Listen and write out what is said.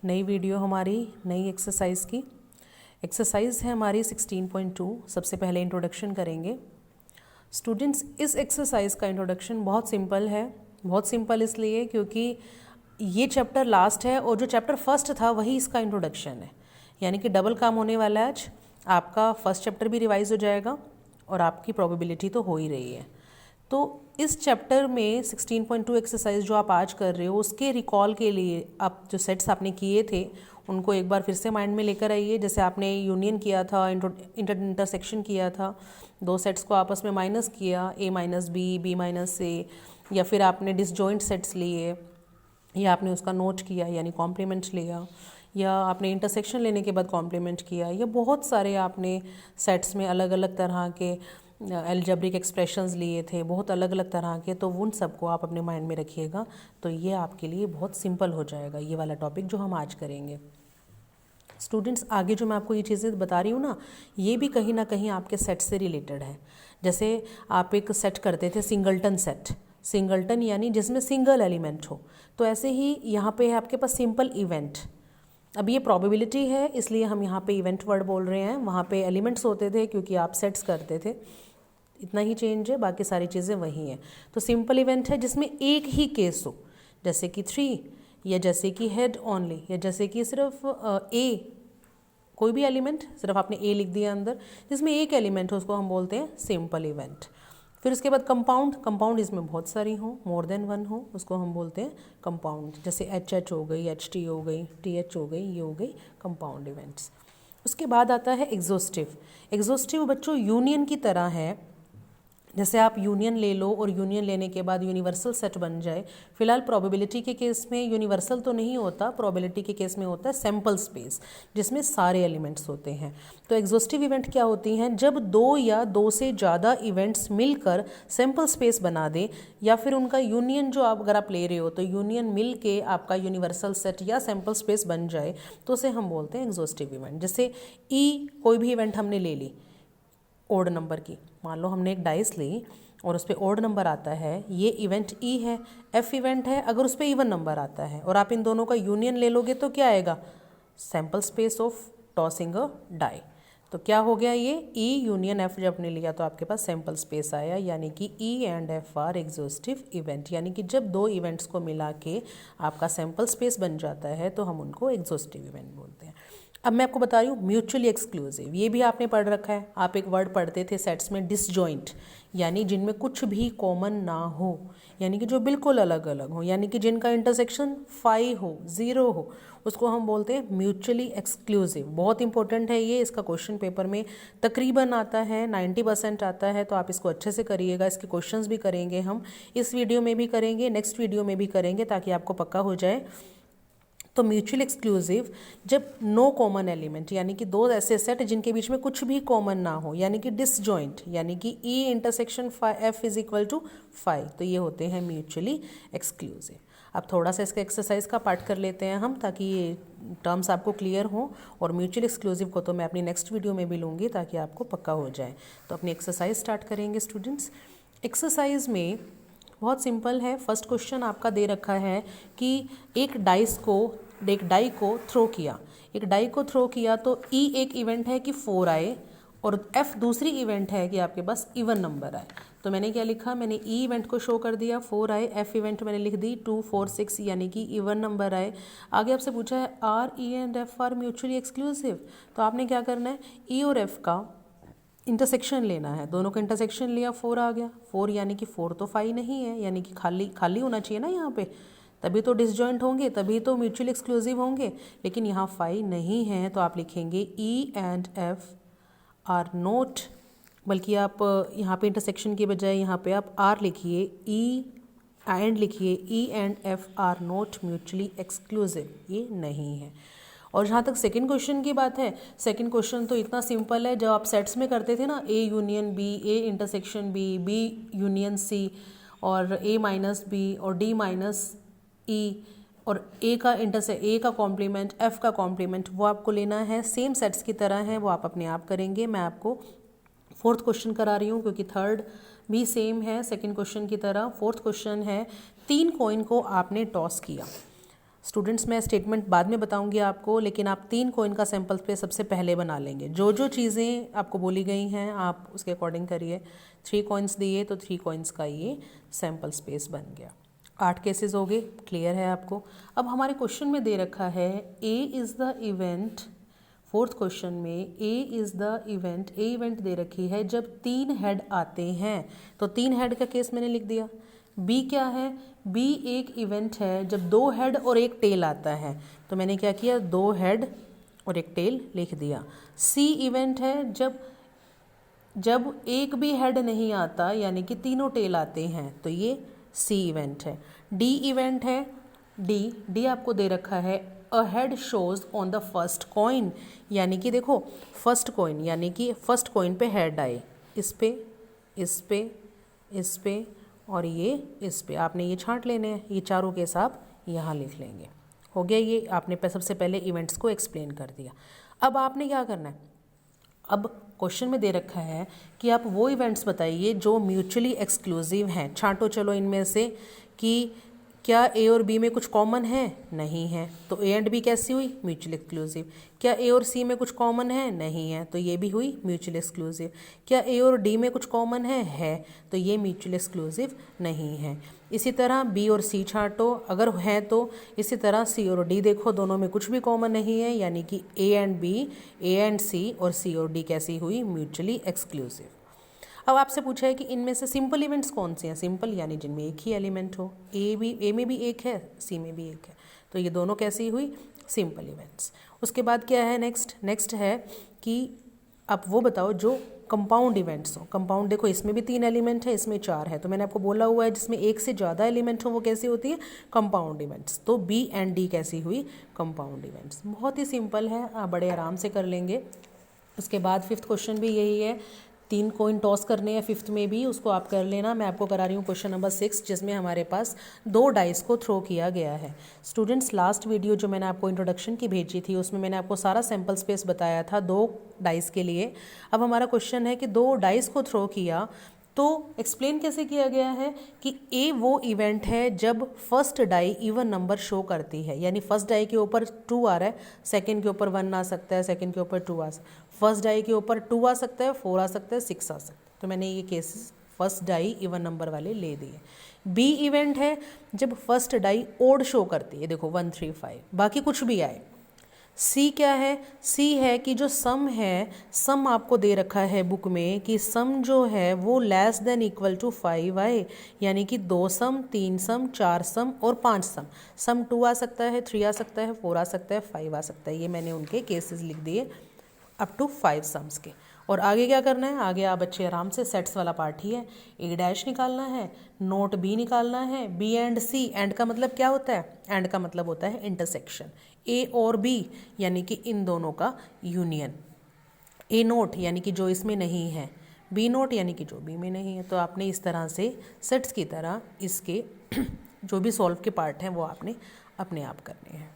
नई वीडियो हमारी नई एक्सरसाइज की। एक्सरसाइज है हमारी 16.2। सबसे पहले इंट्रोडक्शन करेंगे स्टूडेंट्स। इस एक्सरसाइज का इंट्रोडक्शन बहुत सिंपल है। बहुत सिंपल इसलिए क्योंकि ये चैप्टर लास्ट है और जो चैप्टर फर्स्ट था वही इसका इंट्रोडक्शन है, यानी कि डबल काम होने वाला है आज। आपका फर्स्ट चैप्टर भी रिवाइज हो जाएगा और आपकी प्रोबेबिलिटी तो हो ही रही है। तो इस चैप्टर में 16.2 एक्सरसाइज जो आप आज कर रहे हो उसके रिकॉल के लिए आप जो सेट्स आपने किए थे उनको एक बार फिर से माइंड में लेकर आइए। जैसे आपने यूनियन किया था, इंटरसेक्शन किया था, दो सेट्स को आपस में माइनस किया, a minus B, b minus A, या फिर आपने डिसजॉइंट सेट्स लिए या आपने उसका नोट किया यानी कॉम्प्लीमेंट लिया, या आपने इंटरसेक्शन लेने के बाद कॉम्प्लीमेंट किया, या बहुत सारे आपने सेट्स में अलग अलग तरह के एल्जेब्रिक एक्सप्रेशंस लिए थे, बहुत अलग अलग तरह के। तो उन सबको आप अपने माइंड में रखिएगा तो ये आपके लिए बहुत सिंपल हो जाएगा ये वाला टॉपिक जो हम आज करेंगे। स्टूडेंट्स, आगे जो मैं आपको ये चीज़ें बता रही हूँ ना, ये भी कहीं ना कहीं आपके सेट से रिलेटेड है। जैसे आप एक सेट करते थे सिंगलटन सेट, सिंगलटन यानी जिसमें सिंगल एलिमेंट हो, तो ऐसे ही यहाँ पे है आपके पास सिंपल इवेंट। अब ये प्रोबेबिलिटी है इसलिए हम यहाँ पे इवेंट वर्ड बोल रहे हैं, वहाँ पे एलिमेंट्स होते थे क्योंकि आप सेट्स करते थे। इतना ही चेंज है, बाकी सारी चीज़ें वही हैं। तो सिंपल इवेंट है जिसमें एक ही केस हो, जैसे कि 3, या जैसे कि हेड ओनली, या जैसे कि सिर्फ ए, कोई भी एलिमेंट, सिर्फ आपने ए लिख दिया अंदर, जिसमें एक एलिमेंट हो उसको हम बोलते हैं सिंपल इवेंट। फिर उसके बाद कंपाउंड, कंपाउंड इसमें बहुत सारी हो, मोर देन वन हो, उसको हम बोलते हैं कंपाउंड। जैसे एच हो गई, HT हो गई, TH हो गई, ये हो गई कंपाउंड इवेंट्स। उसके बाद आता है एग्जॉस्टिव। एग्जॉस्टिव बच्चों यूनियन की तरह है। जैसे आप यूनियन ले लो और यूनियन लेने के बाद यूनिवर्सल सेट बन जाए। फिलहाल प्रोबेबिलिटी के केस में यूनिवर्सल तो नहीं होता, प्रोबेबिलिटी के केस में होता है सैम्पल स्पेस जिसमें सारे एलिमेंट्स होते हैं। तो एग्जॉस्टिव इवेंट क्या होती हैं? जब दो या दो से ज़्यादा इवेंट्स मिलकर सैम्पल स्पेस बना दे, या फिर उनका यूनियन जो आप अगर आप ले रहे हो तो यूनियन मिल के आपका यूनिवर्सल सेट या सैम्पल स्पेस बन जाए, तो उसे हम बोलते हैं एग्जॉस्टिव इवेंट। जैसे कोई भी इवेंट हमने ले ली ओड नंबर की, मान लो हमने एक डाइस ली और उस पर ओड नंबर आता है, ये इवेंट ई है। एफ इवेंट है अगर उस पर इवन नंबर आता है, और आप इन दोनों का यूनियन ले लोगे तो क्या आएगा? Sample space of tossing a die. तो क्या हो गया? ये ई यूनियन एफ जब आपने लिया तो आपके पास सैम्पल स्पेस आया, यानी कि E and F R exhaustive event. यानी कि जब दो इवेंट्स को मिला के आपका सैम्पल स्पेस बन जाता है तो हम उनको एग्जॉस्टिव इवेंट बोलते हैं। अब मैं आपको बता रही हूँ म्यूचुअली एक्सक्लूसिव, ये भी आपने पढ़ रखा है। आप एक वर्ड पढ़ते थे सेट्स में, डिसजॉइंट, यानी जिनमें कुछ भी कॉमन ना हो, यानी कि जो बिल्कुल अलग अलग हो, यानी कि जिनका इंटरसेक्शन 5 हो, 0 हो, उसको हम बोलते हैं म्यूचुअली एक्सक्लूसिव। बहुत इंपॉर्टेंट है ये, इसका क्वेश्चन पेपर में तकरीबन आता है, 90% आता है। तो आप इसको अच्छे से करिएगा। इसके क्वेश्चंस भी करेंगे हम, इस वीडियो में भी करेंगे, नेक्स्ट वीडियो में भी करेंगे, ताकि आपको पक्का हो जाए। तो म्यूचुअल एक्सक्लूसिव जब नो कॉमन एलिमेंट, यानी कि दो ऐसे सेट जिनके बीच में कुछ भी कॉमन ना हो, यानी कि डिसजॉइंट, यानी कि E intersection F is equal to 5, तो ये होते हैं म्यूचुअली एक्सक्लूसिव। अब थोड़ा सा इसका एक्सरसाइज का पार्ट कर लेते हैं हम, ताकि ये टर्म्स आपको क्लियर हो। और म्यूचुअल एक्सक्लूसिव को तो मैं अपनी नेक्स्ट वीडियो में भी लूँगी ताकि आपको पक्का हो जाए। तो अपनी एक्सरसाइज स्टार्ट करेंगे स्टूडेंट्स। एक्सरसाइज में बहुत सिंपल है। फर्स्ट क्वेश्चन आपका दे रखा है कि एक डाई को थ्रो किया, एक डाई को थ्रो किया तो ई एक इवेंट है कि 4 आए, और एफ दूसरी इवेंट है कि आपके पास इवन नंबर आए। तो मैंने क्या लिखा? मैंने ई इवेंट को शो कर दिया, 4 आए। एफ इवेंट मैंने लिख दी 2, 4, 6, यानी कि इवन नंबर आए। आगे आपसे पूछा है R E and F R mutually exclusive, तो आपने क्या करना है? ई और एफ का इंटरसेक्शन लेना है। दोनों का इंटरसेक्शन लिया, 4 आ गया। 4 यानी कि 4 तो 5 नहीं है, यानी कि खाली खाली होना चाहिए ना यहाँ पे, तभी तो डिसजॉइंट होंगे, तभी तो म्यूचुअल एक्सक्लूसिव होंगे। लेकिन यहाँ 5 नहीं है, तो आप लिखेंगे E and F R note, बल्कि आप यहाँ पे इंटरसेक्शन के बजाय यहाँ पे आप आर लिखिए, ई एंड लिखिए, E and F R note mutually exclusive, ये नहीं है। और जहाँ तक सेकंड क्वेश्चन की बात है, सेकंड क्वेश्चन तो इतना सिंपल है। जब आप सेट्स में करते थे ना, A union B, A intersection B, B union C, और ए माइनस बी, और डी माइनस ई, और ए का कॉम्प्लीमेंट, एफ का कॉम्प्लीमेंट, वो आपको लेना है। सेम सेट्स की तरह है, वो आप अपने आप करेंगे। मैं आपको फोर्थ क्वेश्चन करा रही हूँ क्योंकि थर्ड भी सेम है सेकंड क्वेश्चन की तरह। फोर्थ क्वेश्चन है, 3 कॉइन को आपने टॉस किया। स्टूडेंट्स मैं स्टेटमेंट बाद में बताऊंगी आपको, लेकिन आप 3 कॉइन का सैम्पल स्पेस सबसे पहले बना लेंगे। जो जो चीज़ें आपको बोली गई हैं आप उसके अकॉर्डिंग करिए। 3 कॉइन्स दिए तो 3 कॉइन्स का ये सैम्पल स्पेस बन गया। 8 केसेस हो गए, क्लियर है आपको। अब हमारे क्वेश्चन में दे रखा है A is the event, fourth question में A is the event, A event दे रखी है जब 3 हेड आते हैं, तो 3 हेड का केस मैंने लिख दिया। बी क्या है, बी एक इवेंट है जब 2 हेड और 1 टेल आता है, तो मैंने क्या किया, 2 हेड और 1 टेल लिख दिया। सी इवेंट है जब एक भी हेड नहीं आता यानी कि तीनों टेल आते हैं, तो ये सी इवेंट है। डी इवेंट है, डी आपको दे रखा है a head shows on the first coin, यानी कि देखो फर्स्ट कॉइन यानी कि फर्स्ट कॉइन पे हेड आए, इस पे इस पे इस पे और ये इस पे, आपने ये छांट लेने हैं, ये चारों केस आप यहाँ लिख लेंगे। हो गया, ये आपने सबसे पहले इवेंट्स को एक्सप्लेन कर दिया। अब आपने क्या करना है, अब क्वेश्चन में दे रखा है कि आप वो इवेंट्स बताइए जो म्यूचुअली एक्सक्लूसिव हैं। छांटो चलो इनमें से कि क्या ए और बी में कुछ कॉमन है, नहीं है, तो ए एंड बी कैसी हुई, म्यूचुअली एक्सक्लूसिव। क्या ए और सी में कुछ कॉमन है, नहीं है, तो ये भी हुई म्यूचुअली एक्सक्लूसिव। क्या ए और डी में कुछ कॉमन है, तो ये म्यूचुअली एक्सक्लूसिव नहीं है। इसी तरह बी और सी छांटो, अगर है तो इसी तरह सी और डी देखो, दोनों में कुछ भी कॉमन नहीं है, यानी कि A and B, A and C और सी और डी कैसी हुई, म्यूचुअली एक्सक्लूसिव। अब आपसे पूछा है कि इनमें से सिंपल इवेंट्स कौन से हैं, सिंपल यानी जिनमें एक ही एलिमेंट हो, ए में भी एक है, सी में भी एक है, तो ये दोनों कैसी हुई, सिंपल इवेंट्स। उसके बाद क्या है, नेक्स्ट है कि आप वो बताओ जो कंपाउंड इवेंट्स हो। कंपाउंड देखो इसमें भी 3 एलिमेंट है, इसमें 4 है, तो मैंने आपको बोला हुआ है जिसमें एक से ज़्यादा एलिमेंट हो वो कैसी होती है, कंपाउंड इवेंट्स। तो बी एंड डी कैसी हुई, कंपाउंड इवेंट्स। बहुत ही सिंपल है, आप बड़े आराम से कर लेंगे। उसके बाद 5th क्वेश्चन भी यही है, 3 कॉइन टॉस करने हैं 5th में भी, उसको आप कर लेना। मैं आपको करा रही हूँ क्वेश्चन नंबर 6, जिसमें हमारे पास 2 डाइस को थ्रो किया गया है। स्टूडेंट्स लास्ट वीडियो जो मैंने आपको इंट्रोडक्शन की भेजी थी उसमें मैंने आपको सारा सैम्पल स्पेस बताया था 2 डाइस के लिए। अब हमारा क्वेश्चन है कि 2 डाइस को थ्रो किया तो एक्सप्लेन कैसे किया गया है कि ए वो इवेंट है जब first die even number show करती है, यानी फर्स्ट डाई के ऊपर 2 आ रहा है, सेकंड के ऊपर 1 आ सकता है, सेकंड के ऊपर 2 आ सकता है, फर्स्ट डाई के ऊपर 2 आ सकता है, 4 आ सकता है, 6 आ सकता है। तो मैंने ये cases first die even number वाले ले दिए। बी इवेंट है जब फर्स्ट डाई ओड शो करती है, देखो 1 3 5, बाकी कुछ भी आए। सी क्या है, सी है कि जो सम है, सम आपको दे रखा है बुक में कि सम जो है वो लेस देन इक्वल टू 5 आए, यानी कि 2 सम, 3 सम, 4 सम और 5 सम। सम 2 आ सकता है, 3 आ सकता है, 4 आ सकता है, 5 आ सकता है। ये मैंने उनके केसेस लिख दिए अप टू 5 सम्स के। और आगे क्या करना है, आगे आप बच्चे आराम से सेट्स वाला पार्ट ही है, ए डैश निकालना है, नोट बी निकालना है, बी एंड सी। एंड का मतलब क्या होता है, एंड का मतलब होता है इंटरसेक्शन, ए और बी यानी कि इन दोनों का यूनियन। ए नोट यानी कि जो इसमें नहीं है, बी नोट यानी कि जो बी में नहीं है। तो आपने इस तरह से सेट्स की तरह इसके जो भी सॉल्व के पार्ट हैं वो आपने अपने आप करने हैं।